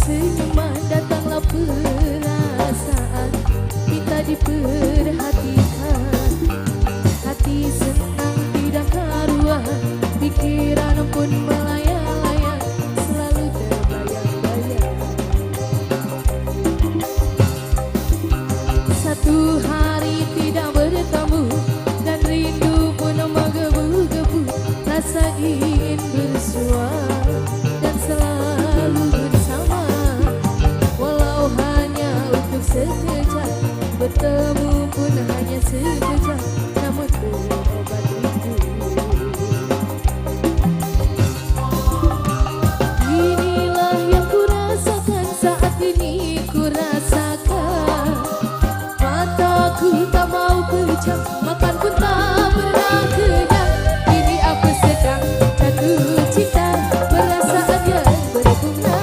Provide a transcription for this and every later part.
senyuman datanglah perasaan, minta diperhatikan. Hati senang tidak karuan, pikiran pun melayang-layang, selalu terbayang-bayang. Satu hari tidak bertemu dan rindu pun menggebu-gebu, rasa ingin bersua dan selalu bersama. Walau hanya untuk sekejap, bertemu pun hanya sekejap, namun berobat rindu. Inilah yang kurasakan saat ini, kurasakan. Mataku tak mau pejam, makan pun tak pernah kenyang. Kini aku sedang jatuh cinta, perasaan yang berbunga-bunga.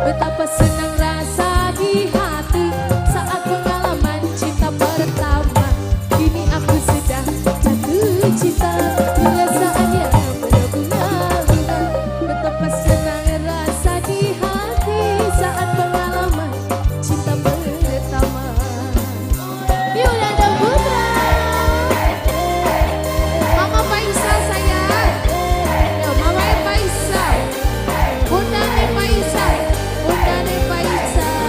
Betapa senang rasa di hati saat pengalaman cinta pertama. Kini aku sedang jatuh cinta, perasaan yang berbunga-bunga. Betapa senang rasa di hati saat pengalaman cinta pertama. Yuk ada Putra, Mama Faisal sayang. Yo, Mama Faisal, Bunda Faisal, Bunda Faisal,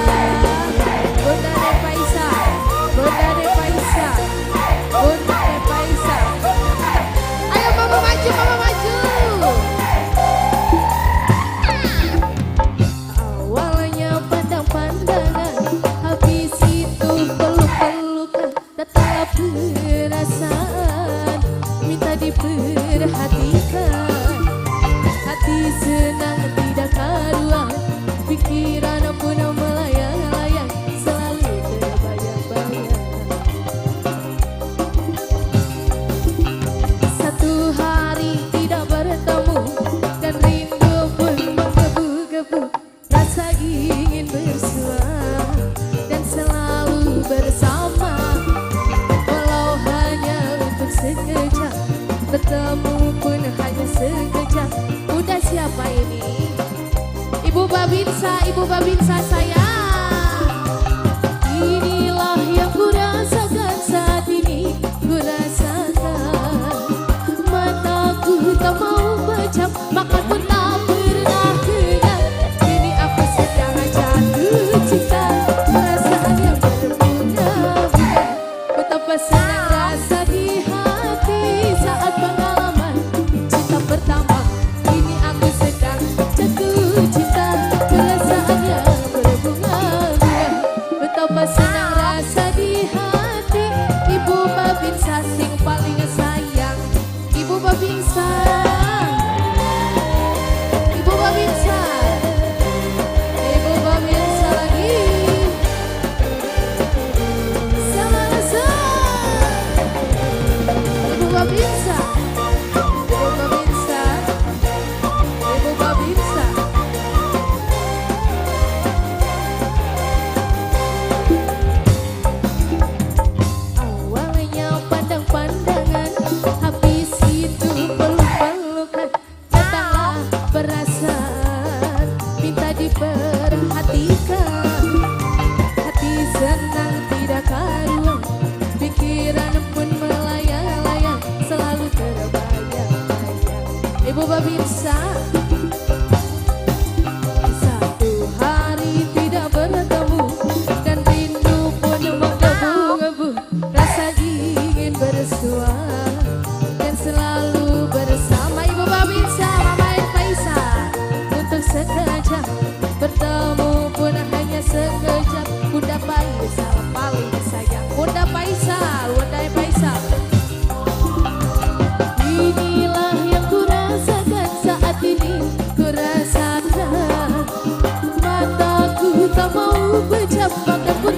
Bunda Faisal, Bunda Faisal, Bunda Faisal. Ayo Mama maju, Mama maju. Awalnya pandang-pandangan, habis itu peluk-pelukan, datanglah perasaan, minta diperhatikan. Hati senang tidak karuan, pikiran pun melayang-layang, selalu terbayang-bayang. Satu hari tidak bertemu dan rindu pun menggebu-gebu, rasa ingin bersua dan selalu bersama. Walau hanya untuk sekejap, bertemu pun hanya sekejap. Udah siapa ini? Ibu Babinsa sayang. Inilah yang kurasakan saat ini, kurasakan. Mataku tak mau pejam, makan pun tak pernah kenyang. Kini aku sedang jatuh cinta, perasaan yang berbunga-bunga. Betapa senang rasa di hati saat pengalaman cinta pertama. Kini aku sedang jatuh cinta, perasaan yang berbunga-bunga. Betapa senang rasa di hati. Ibu Babinsa sing paling sayang. Ibu Babinsa, Ibu Babinsa, Ibu Babinsa lagi. Sama-sama. Ibu Babinsa, Ibu Babinsa, Ibu Babinsa. Awalnya pandang-pandangan, habis itu peluk-pelukan, datanglah perasaan, minta diperhatikan. Hati senang tidak karuan, pikiran pun melayang-layang, selalu terbayang-bayang. Ibu Babinsa. Satu hari tidak bertemu dan rindu pun menggebu-gebu, rasa ingin bersua dan selalu bersama. Ibu Babinsa, Mama Faisal, untuk sekejap, bertemu pun hanya sekejap. Bunda Faisal paling sayang. Bunda Faisal, Bunda Faisal. Inilah yang kurasakan saat ini, kurasakan. Mataku tak mau pejam, bahkan pun